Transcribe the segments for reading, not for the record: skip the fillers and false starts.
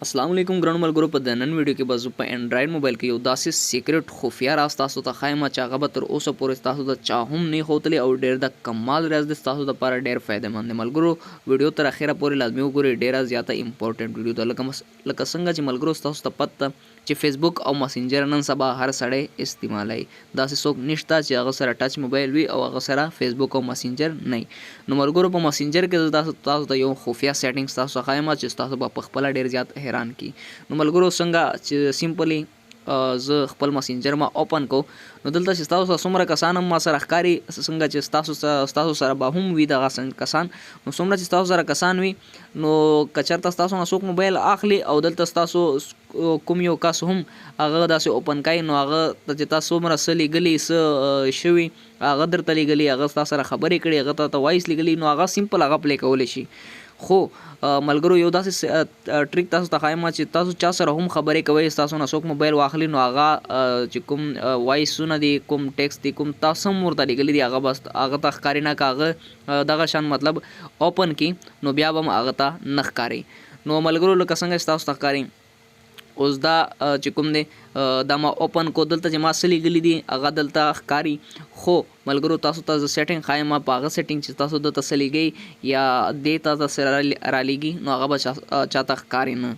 अस्सलाम वालेकुम ګرانو ملګرو په د نن ویډیو کې به زه په انډراید موبایل کې یو داسې سیکرټ خفیه راز تاسو ته ښایم چې هغه به تر اوسه پورې تاسو ته چا هم نه ښودلی او ډېر د کمال راز دی ستاسو دپاره ډېر فایدهمند دی ملګرو ویډیو تر اخره پورې لازمي وګورئ ډېره زیاته امپورټنټ ویډیو ده لکه څنګه چې ملګرو ستاسو ته پته چې فیسبوک او مسنجر نن سبا هر سړی استعمالوي داسې څوک نشته چې هغه سره ټچ موبایل وي او هغه سره فیسبوک او مسنجر نه وي نو ملګرو په مسنجر کې تاسو ته یو خفیه سیټینګ تاسو ته ښایم چې ستاسو به په خپله ډېر زیات حیران کی نو ملګرو څنګه چې سیمپلی زه خپل مسنجر ما اوپن کو نو دلته چې تاسو سره څومره کسان هم ما سره ښکاري څنګه چې تاسو سره به هم وي دغه کسان نو څومره چې تاسو سره کسان وي نو که چېرته ستاسو نه څوک موبایل اخلي او دلته ستاسو کوم یو کس هم هغه داسې اوپن کوي نو هغه ته چې تاسو څومره څه لیږلي څه شوي هغه درته لیږلي هغه ستا سره خبرې کړي هغه ته وایس لیږلي نو هغه سمپل هغه پلی کولی شي خو ملګرو یو داسې ټریک تاسو ته ښایم چې تاسو چا سره هم خبرې کوئ ستاسو نه څوک موبایل واخلي نو هغه چې کوم وایسونه دي کوم ټیکس دي کوم تاسو هم ورته لیږلي دي هغه بس هغه ته ښکاري نه که هغه دغه شان مطلب اوپن کړي نو بیا به هم هغه ته نه ښکاري نو ملګرو لکه څنګه چې تاسو ته ښکاري اوس دا چې کوم دی دا ما اوپن کو دلته چې ما څه لیږلي دي هغه دلته ښکاري خو ملګرو تاسو ته زه سیټینګ ښایم په هغه سیټینګ چې تاسو دلته څه لیږئ یا دې ته داسې رالیږي نو هغه به چاته ښکاري نه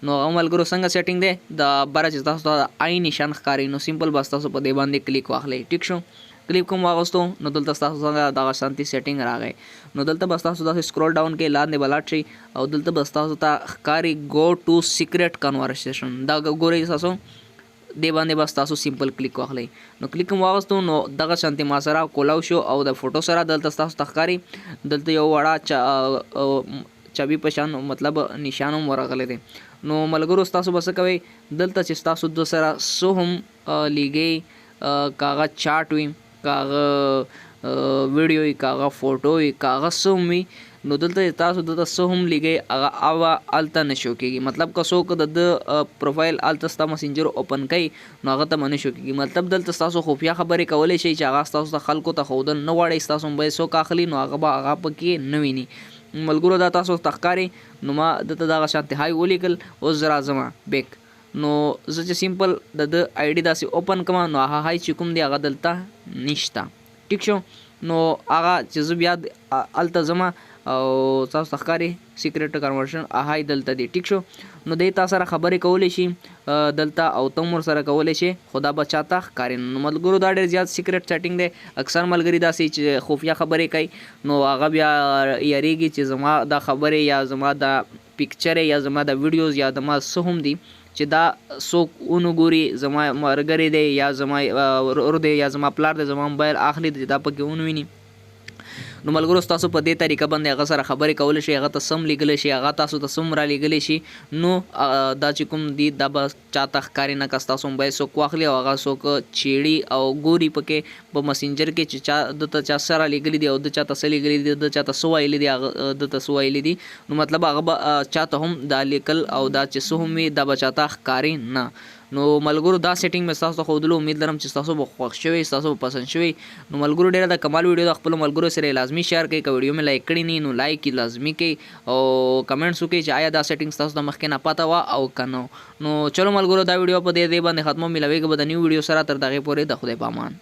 نو هغه ملګرو څنګه سیټینګ دی د بره چې تاسو ته آی نشان ښکاري نو سمپل بس تاسو په دې باندې کلیک واخلئ ټیک شو کلیپ کوم واغستو نو دلته تاسو څنګه دغه شانتي سیټینګ راغی نو دلته بس تاسو داسې سکرول ډاون کې لاندې به لاړ شئ او دلته بس تاسو ته ښکاري گو ټو سیکرټ کنورسیشن دا ګورئ تاسو دې باندې بس تاسو سمپل کلیک واخلئ نو کلیک هم واغستو نو دغه شانتي ما سره کولاو شو او د فوټو سره دلته تاسو ته ښکاري دلته یو وړه چابي په شان مطلب نشان هم ورغلی دی نو ملګرو ستاسو به څه کوئ دلته چې ستاسو د سره څه هم لیږئ که هغه چاټ وي که هغه ویډیو وي که هغه فوټو وي که هغه څه هم وي نو دلته تاسو دلته څه هم لیږئ هغه هلته نه شو کېږي مطلب که څوک د پروفایل هلته ستا مسنجر اوپن کوي نو هغه ته به نه شو کېږي مطلب دلته ستاسو خفیه خبرې کولی شئ چې هغه ستاسو ته خلکو ته ښودل نه غواړئ ستاسو موبایل څوک اخلي نو هغه به هغه پکې نه ویني ملګرو دا تاسو ته ښکاري نو ما دلته دغه شانتي های ولیکل اوس زه راځم بیک نو زه چې سمپل د آی ډي داسې اوپن کړم نو هغه های چې کوم دی هغه دلته نشته ټیک شو نو هغه چې زه بیا هلته ځم او تاسو ته ښکاري سیکرټ کنورشن های دلته دی ټیک شو نو دی تا سره خبرې کولی شي دلته او ته هم ورسره کولی شي خو دا به چاته ښکاري نو ملګرو دا ډېر زیات سیکرټ سیټینګ دی اکثر ملګري داسې چې خفیه خبرې کوي نو هغه بیا یریږي چې زما دا خبرې یا زما دا پکچر یا زما د ویډیوز یا زما څه هم دي چې دا څوک ونه ګوري زما ملګری دی یا زما ورور دی یا زما پلار دی زما موبایل اخلي دا پکې ونه ویني نو ملګرو ستاسو په دې طریقه باندې هغه سره خبرې کولی شي هغه ته سم لیږلی شي هغه تاسو ته سم رالیږلی شي نو دا چې کوم دي دا به چاته ښکاري نه که ستاسو موبایل څوک واخلي او هغه څوک چیړي او ګوري پکې په مسنجر کې چې چا دته چا څه رالیږلي دي او د چاته څه لیږلي دي د چاته څه ویلي دي هغه دته څه ویلي دي نو مطلب هغه به چاته هم دا لیکل او دا چې څه هم وي دا به چاته ښکاري نه نو ملګرو دا سیټینګ مې ستاسو ته ښودلو امید لرم چې ستاسو به خوښ شوی ستاسو به پسند شوی نو ملګرو ډېره د کمال ویډیو د خپلو ملګرو سره لازمي شیر کړئ که ویډیو مې لایک کړی نه نو لایک یې لازمي کړئ او کمنټس وکړئ چې آیا دا سیټینګ ستاسو ته مخکې نه پته وه او که نه نو چلو ملګرو دا ویډیو په دې باندې ختموم ملویږو به د نیو ویډیو سره تر دغې پورې د خدای په امان